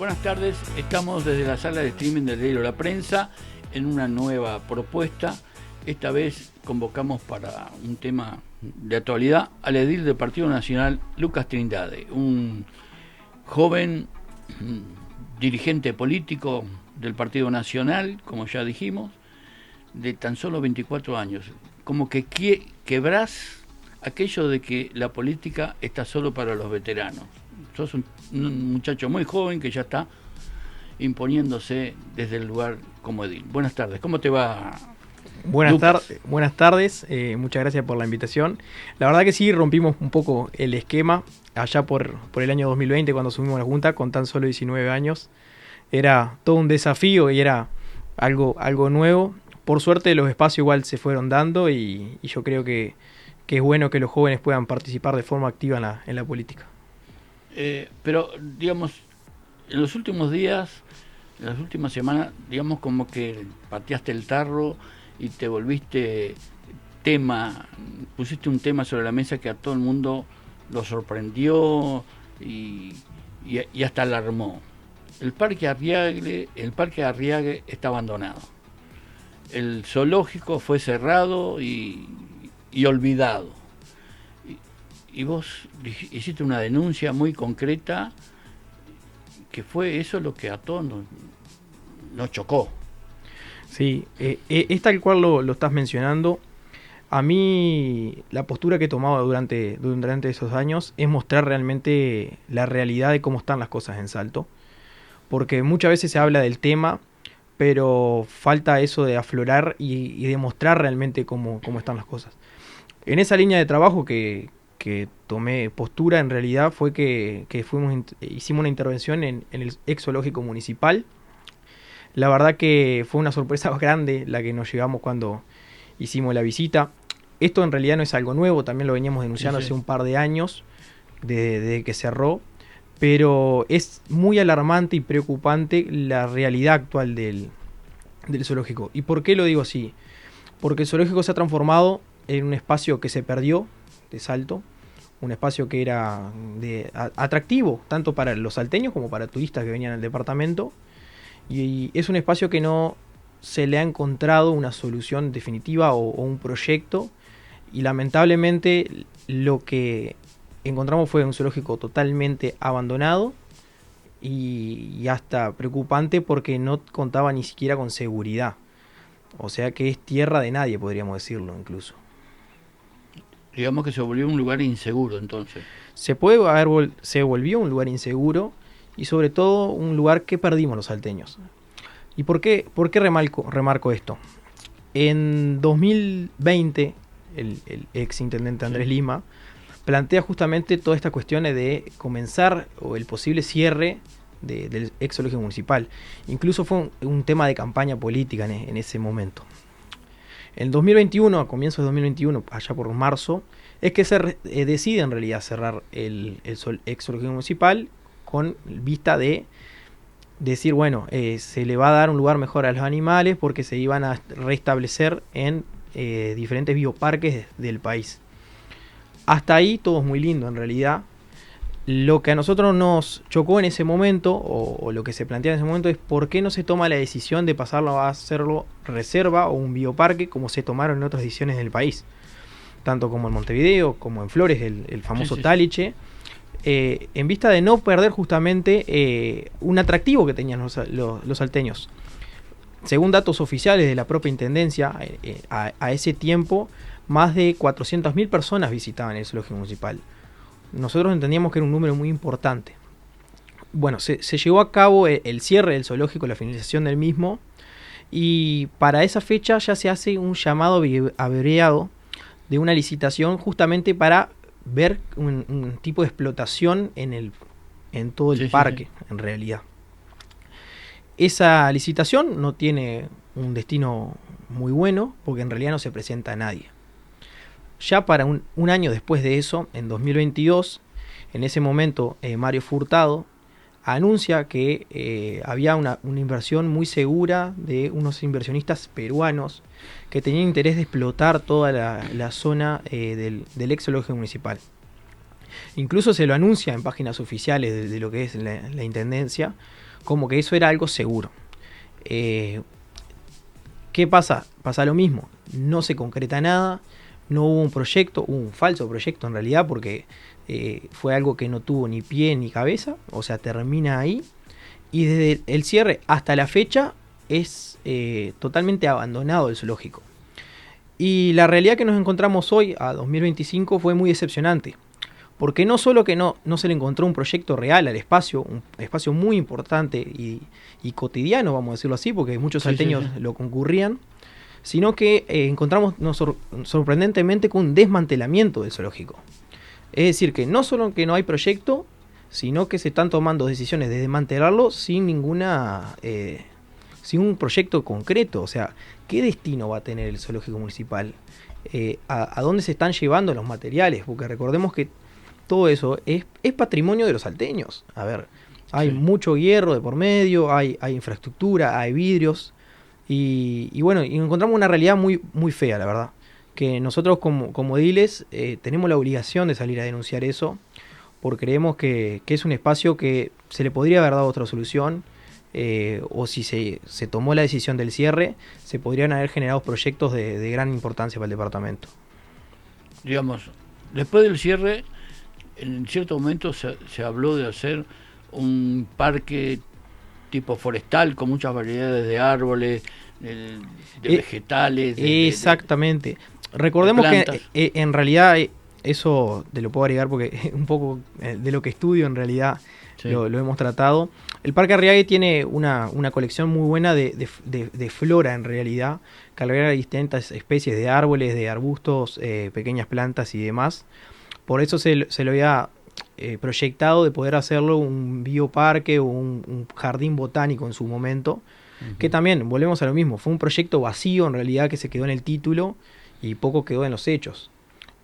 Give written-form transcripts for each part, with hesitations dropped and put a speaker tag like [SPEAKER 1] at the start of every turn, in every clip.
[SPEAKER 1] Buenas tardes, estamos desde la sala de streaming del diario La Prensa en una nueva propuesta. Esta vez convocamos para un tema de actualidad al edil del Partido Nacional, Lucas Trindade, un joven dirigente político del Partido Nacional, como ya dijimos, de tan solo 24 años. Como que quebrás aquello de que la política está solo para los veteranos. Sos un muchacho muy joven que ya está imponiéndose desde el lugar como edil. Buenas tardes, ¿cómo te va?
[SPEAKER 2] Buenas tardes, muchas gracias por la invitación. La verdad que sí, rompimos un poco el esquema allá por el año 2020 cuando asumimos la Junta con tan solo 19 años. Era todo un desafío y era algo nuevo. Por suerte los espacios igual se fueron dando y yo creo que es bueno que los jóvenes puedan participar de forma activa en la política.
[SPEAKER 1] Pero, digamos, en los últimos días, en las últimas semanas, digamos como que pateaste el tarro y te volviste pusiste un tema sobre la mesa que a todo el mundo lo sorprendió y hasta alarmó. El Parque Arriague está abandonado. El zoológico fue cerrado y olvidado. Y vos hiciste una denuncia muy concreta, que fue eso lo que a todos nos chocó.
[SPEAKER 2] Sí, es tal cual lo estás mencionando. A mí la postura que he tomado durante esos años es mostrar realmente la realidad de cómo están las cosas en Salto. Porque muchas veces se habla del tema, pero falta eso de aflorar y demostrar realmente cómo están las cosas. En esa línea de trabajo que tomé postura, en realidad fue que hicimos una intervención en el ex zoológico municipal. La verdad que fue una sorpresa grande la que nos llevamos cuando hicimos la visita. Esto en realidad no es algo nuevo, también lo veníamos denunciando hace un par de años, desde que cerró, pero es muy alarmante y preocupante la realidad actual del zoológico. ¿Y por qué lo digo así? Porque el zoológico se ha transformado en un espacio que se perdió de Salto, un espacio que era atractivo tanto para los salteños como para turistas que venían al departamento, y es un espacio que no se le ha encontrado una solución definitiva o un proyecto, y lamentablemente lo que encontramos fue un zoológico totalmente abandonado y hasta preocupante porque no contaba ni siquiera con seguridad, o sea que es tierra de nadie, podríamos decirlo incluso.
[SPEAKER 1] Digamos que se volvió un lugar inseguro, entonces.
[SPEAKER 2] Se volvió un lugar inseguro y sobre todo un lugar que perdimos los salteños. ¿Y por qué remarco esto? En 2020, el ex intendente Andrés Lima plantea justamente toda esta cuestión de comenzar o el posible cierre del ex zoológico municipal. Incluso fue un tema de campaña política en ese momento. En 2021, a comienzos de 2021, allá por marzo, es que se decide en realidad cerrar el ex zoológico municipal con vista de decir, bueno, se le va a dar un lugar mejor a los animales porque se iban a restablecer en diferentes bioparques del país. Hasta ahí todo es muy lindo en realidad. Lo que a nosotros nos chocó en ese momento, o lo que se plantea en ese momento, es por qué no se toma la decisión de pasarlo a hacerlo reserva o un bioparque como se tomaron en otras ediciones del país, tanto como en Montevideo, como en Flores, el famoso Taliche, en vista de no perder justamente un atractivo que tenían los salteños. Según datos oficiales de la propia intendencia, a ese tiempo más de 400.000 personas visitaban el zoológico municipal. Nosotros entendíamos que era un número muy importante. Bueno, se llevó a cabo el cierre del zoológico, la finalización del mismo, y para esa fecha ya se hace un llamado abreviado de una licitación justamente para ver un tipo de explotación en todo el parque, en realidad. Esa licitación no tiene un destino muy bueno, porque en realidad no se presenta a nadie. Ya para un año después de eso, en 2022, en ese momento Mario Furtado anuncia que había una inversión muy segura de unos inversionistas peruanos que tenían interés de explotar toda la zona del ex zoológico municipal. Incluso se lo anuncia en páginas oficiales de lo que es la intendencia, como que eso era algo seguro. ¿Qué pasa? Pasa lo mismo, no se concreta nada, no hubo un proyecto, hubo un falso proyecto en realidad, porque fue algo que no tuvo ni pie ni cabeza, o sea, termina ahí, y desde el cierre hasta la fecha es totalmente abandonado el zoológico. Y la realidad que nos encontramos hoy, a 2025, fue muy decepcionante. Porque no solo que no se le encontró un proyecto real al espacio, un espacio muy importante y cotidiano, vamos a decirlo así, porque muchos salteños lo concurrían, sino que encontramos sorprendentemente con un desmantelamiento del zoológico. Es decir, que no solo que no hay proyecto, sino que se están tomando decisiones de desmantelarlo sin sin un proyecto concreto. O sea, ¿qué destino va a tener el zoológico municipal? ¿A dónde se están llevando los materiales? Porque recordemos que todo eso es patrimonio de los salteños. A ver, hay mucho hierro de por medio, hay infraestructura, hay vidrios. Y bueno, y encontramos una realidad muy, muy fea, la verdad. Que nosotros como ediles tenemos la obligación de salir a denunciar eso, porque creemos que es un espacio que se le podría haber dado otra solución. O si se tomó la decisión del cierre, se podrían haber generado proyectos de gran importancia para el departamento.
[SPEAKER 1] Digamos, después del cierre, en cierto momento se habló de hacer un parque tipo forestal con muchas variedades de árboles, de vegetales.
[SPEAKER 2] Exactamente. Recordemos que en realidad eso te lo puedo agregar porque un poco de lo que estudio en realidad lo hemos tratado. El Parque Arriague tiene una colección muy buena de flora en realidad, que alberga distintas especies de árboles, de arbustos, pequeñas plantas y demás. Por eso se lo había proyectado de poder hacerlo un bioparque o un jardín botánico en su momento, que también, volvemos a lo mismo, fue un proyecto vacío en realidad que se quedó en el título y poco quedó en los hechos.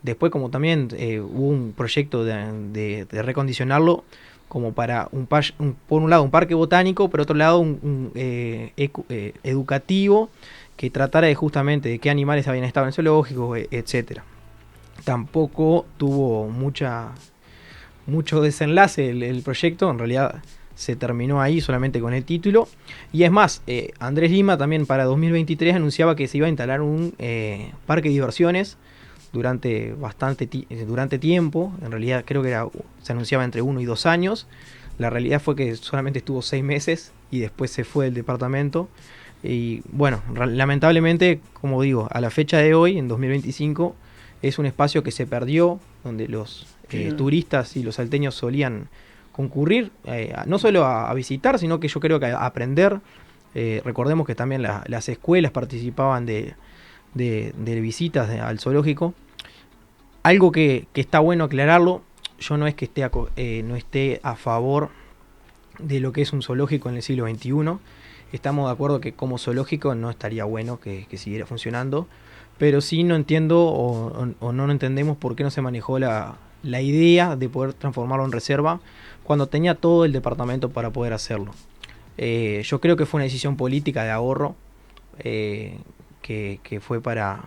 [SPEAKER 2] Después, como también hubo un proyecto de recondicionarlo como para por un lado un parque botánico, por otro lado un educativo que tratara de justamente de qué animales habían estado en el zoológico, etcétera. Tampoco tuvo mucho desenlace el proyecto, en realidad se terminó ahí solamente con el título. Y es más, Andrés Lima también para 2023 anunciaba que se iba a instalar un parque de diversiones durante tiempo. En realidad creo que se anunciaba entre 1 y 2 años. La realidad fue que solamente estuvo 6 meses y después se fue del departamento. Y bueno, lamentablemente, como digo, a la fecha de hoy, en 2025, es un espacio que se perdió, donde los turistas y los salteños solían concurrir, no solo a visitar, sino que yo creo que a aprender. Recordemos que también las escuelas participaban de visitas al zoológico. Algo que está bueno aclararlo, yo no es que no esté a favor de lo que es un zoológico en el siglo XXI. Estamos de acuerdo que como zoológico no estaría bueno que siguiera funcionando, pero sí no entiendo o no entendemos por qué no se manejó la idea de poder transformarlo en reserva cuando tenía todo el departamento para poder hacerlo. Yo creo que fue una decisión política de ahorro, que fue para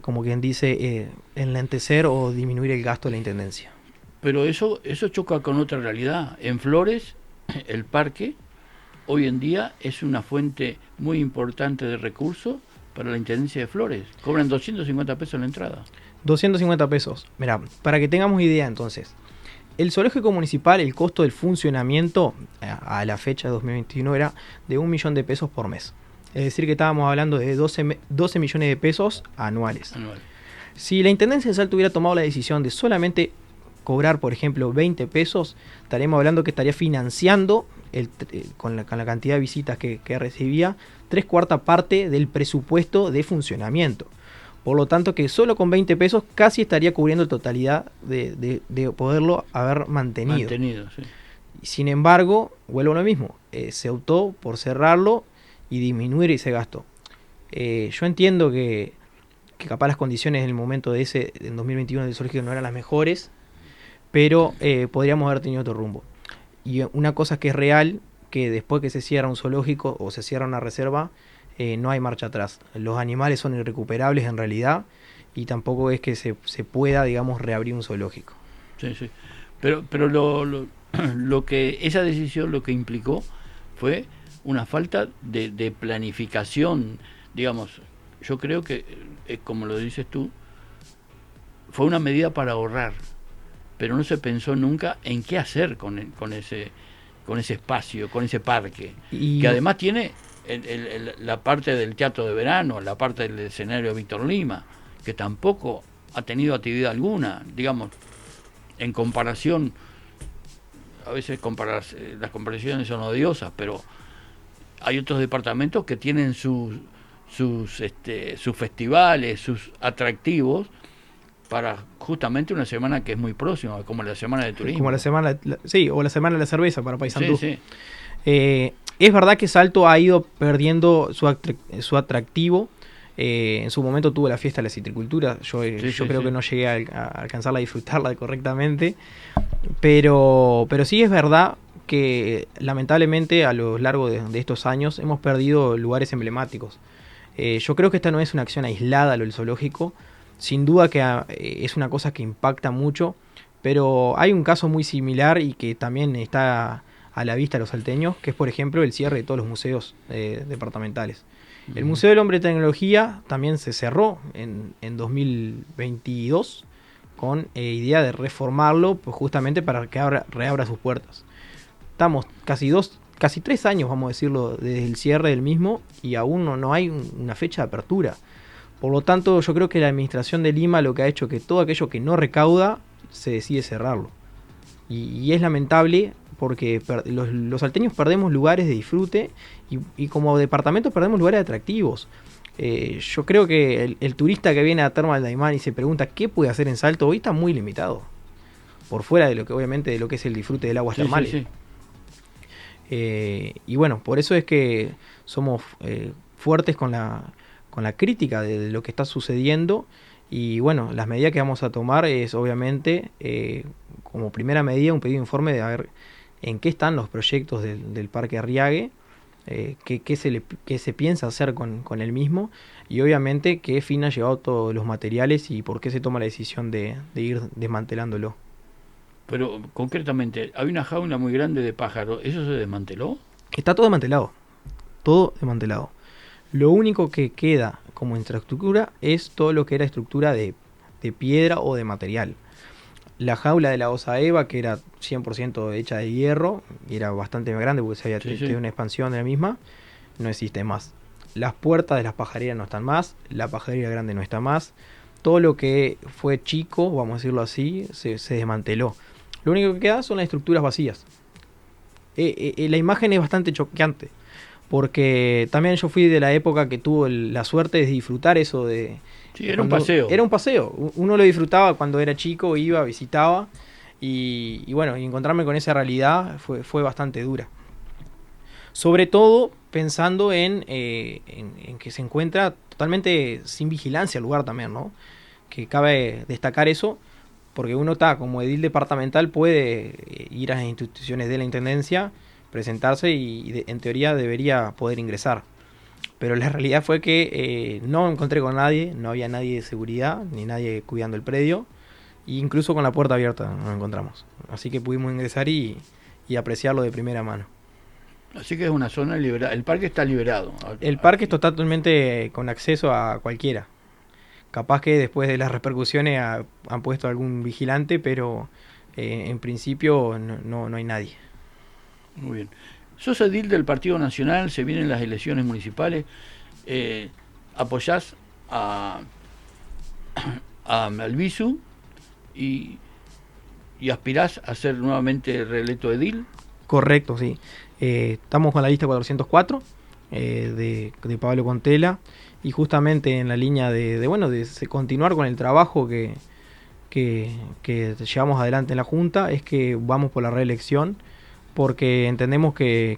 [SPEAKER 2] como quien dice, enlentecer o disminuir el gasto de la intendencia.
[SPEAKER 1] Pero eso choca con otra realidad. En Flores, el parque hoy en día es una fuente muy importante de recursos para la intendencia de Flores. Cobran 250 pesos la entrada. 250
[SPEAKER 2] pesos. Mirá, para que tengamos idea entonces, el zoológico municipal, el costo del funcionamiento a la fecha de 2021 era de 1 millón de pesos por mes. Es decir, que estábamos hablando de 12 millones de pesos anuales. Si la Intendencia de Salto hubiera tomado la decisión de solamente cobrar, por ejemplo, 20 pesos, estaríamos hablando que estaría financiando, con la cantidad de visitas que recibía, 3/4 parte del presupuesto de funcionamiento. Por lo tanto, que solo con 20 pesos casi estaría cubriendo la totalidad de poderlo haber mantenido. Sí. Sin embargo, vuelvo a lo mismo, se optó por cerrarlo y disminuir ese gasto. Yo entiendo que capaz las condiciones en el momento en 2021 del zoológico no eran las mejores, pero podríamos haber tenido otro rumbo. Y una cosa que es real, que después que se cierra un zoológico o se cierra una reserva, no hay marcha atrás. Los animales son irrecuperables en realidad y tampoco es que se pueda, digamos, reabrir un zoológico.
[SPEAKER 1] Sí. Pero esa decisión lo que implicó fue una falta de planificación, digamos. Yo creo que, como lo dices tú, fue una medida para ahorrar, pero no se pensó nunca en qué hacer con ese espacio, con ese parque, que además tiene la parte del teatro de verano, la parte del escenario de Víctor Lima, que tampoco ha tenido actividad alguna, digamos, en comparación. A veces las comparaciones son odiosas, pero hay otros departamentos que tienen sus festivales, sus atractivos para justamente una semana que es muy próxima, como la semana de turismo.
[SPEAKER 2] Como la semana, sí, o la semana de la cerveza para Paysandú.
[SPEAKER 1] Sí, sí.
[SPEAKER 2] Es verdad que Salto ha ido perdiendo su atractivo. En su momento tuvo la fiesta de la citricultura. Yo creo que no llegué a alcanzarla a disfrutarla correctamente. Pero sí es verdad que lamentablemente a lo largo de estos años hemos perdido lugares emblemáticos. Yo creo que esta no es una acción aislada, lo del zoológico. Sin duda que es una cosa que impacta mucho, pero hay un caso muy similar y que también está a la vista de los salteños, que es por ejemplo el cierre de todos los museos departamentales. El Museo del Hombre y Tecnología también se cerró en 2022 con idea de reformarlo, pues justamente para que reabra sus puertas. Estamos casi 3 años, vamos a decirlo, desde el cierre del mismo y aún no hay una fecha de apertura. Por lo tanto, yo creo que la administración de Lima lo que ha hecho que todo aquello que no recauda se decide cerrarlo. Y es lamentable porque los salteños perdemos lugares de disfrute y como departamento perdemos lugares atractivos. Yo creo que el turista que viene a Termal Daimán y se pregunta qué puede hacer en Salto hoy está muy limitado. Por fuera de lo que obviamente de lo que es el disfrute del agua termal.
[SPEAKER 1] Sí.
[SPEAKER 2] Y bueno, por eso es que somos fuertes con la crítica de lo que está sucediendo. Y bueno, las medidas que vamos a tomar es obviamente como primera medida un pedido de informe de a ver en qué están los proyectos del Parque Arriague, qué se piensa hacer con el mismo y obviamente qué fin ha llevado todos los materiales y por qué se toma la decisión de ir desmantelándolo.
[SPEAKER 1] Pero concretamente, hay una jaula muy grande de pájaros, ¿eso se desmanteló?
[SPEAKER 2] Está todo desmantelado. Lo único que queda como infraestructura es todo lo que era estructura de piedra o de material. La jaula de la Osa Eva, que era 100% hecha de hierro, y era bastante más grande porque se había tenido una expansión de la misma, no existe más. Las puertas de las pajareras no están más, la pajarera grande no está más. Todo lo que fue chico, vamos a decirlo así, se desmanteló. Lo único que queda son las estructuras vacías. La imagen es bastante choqueante, porque también yo fui de la época que tuvo la suerte de disfrutar eso de...
[SPEAKER 1] Sí, era un paseo.
[SPEAKER 2] Era un paseo. Uno lo disfrutaba cuando era chico, iba, visitaba. Y bueno, y encontrarme con esa realidad fue bastante dura. Sobre todo pensando en que se encuentra totalmente sin vigilancia el lugar también, ¿no? Que cabe destacar eso, porque uno está como edil departamental, puede ir a las instituciones de la intendencia, presentarse y en teoría debería poder ingresar. Pero la realidad fue que no encontré con nadie, no había nadie de seguridad, ni nadie cuidando el predio, e incluso con la puerta abierta nos encontramos. Así que pudimos ingresar y apreciarlo de primera mano.
[SPEAKER 1] Así que es una zona liberada, el parque está liberado.
[SPEAKER 2] El parque está totalmente con acceso a cualquiera. Capaz que después de las repercusiones han puesto algún vigilante, pero en principio no hay nadie.
[SPEAKER 1] Muy bien. Sos edil del Partido Nacional, se vienen las elecciones municipales, apoyás a Albizu y aspirás a ser nuevamente reelecto edil.
[SPEAKER 2] Correcto, sí. Estamos con la lista 404 de Pablo Contela y justamente en la línea de continuar con el trabajo que llevamos adelante en la Junta es que vamos por la reelección, porque entendemos que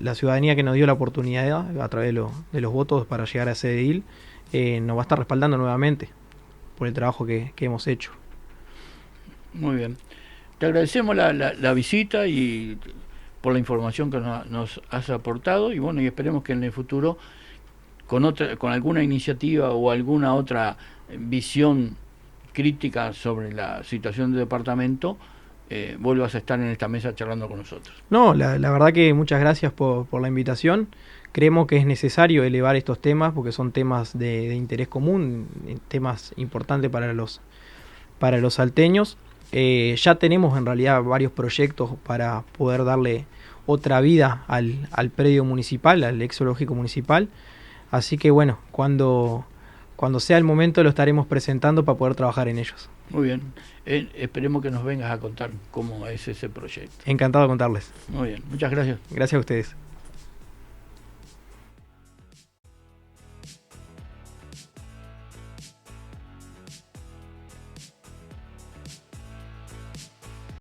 [SPEAKER 2] la ciudadanía que nos dio la oportunidad a través de los votos para llegar a ese edil nos va a estar respaldando nuevamente por el trabajo que hemos hecho.
[SPEAKER 1] Muy bien. Te agradecemos la visita y por la información que nos has aportado y bueno, y esperemos que en el futuro con alguna iniciativa o alguna otra visión crítica sobre la situación del departamento vuelvas a estar en esta mesa charlando con nosotros.
[SPEAKER 2] No, la verdad que muchas gracias por la invitación. Creemos que es necesario elevar estos temas porque son temas de interés común, temas importantes para los salteños. Ya tenemos en realidad varios proyectos para poder darle otra vida al predio municipal, al ex zoológico municipal. Así que bueno, cuando sea el momento lo estaremos presentando para poder trabajar en ellos.
[SPEAKER 1] Muy bien. Esperemos que nos vengas a contar cómo es ese proyecto.
[SPEAKER 2] Encantado de contarles.
[SPEAKER 1] Muy bien. Muchas gracias.
[SPEAKER 2] Gracias a ustedes.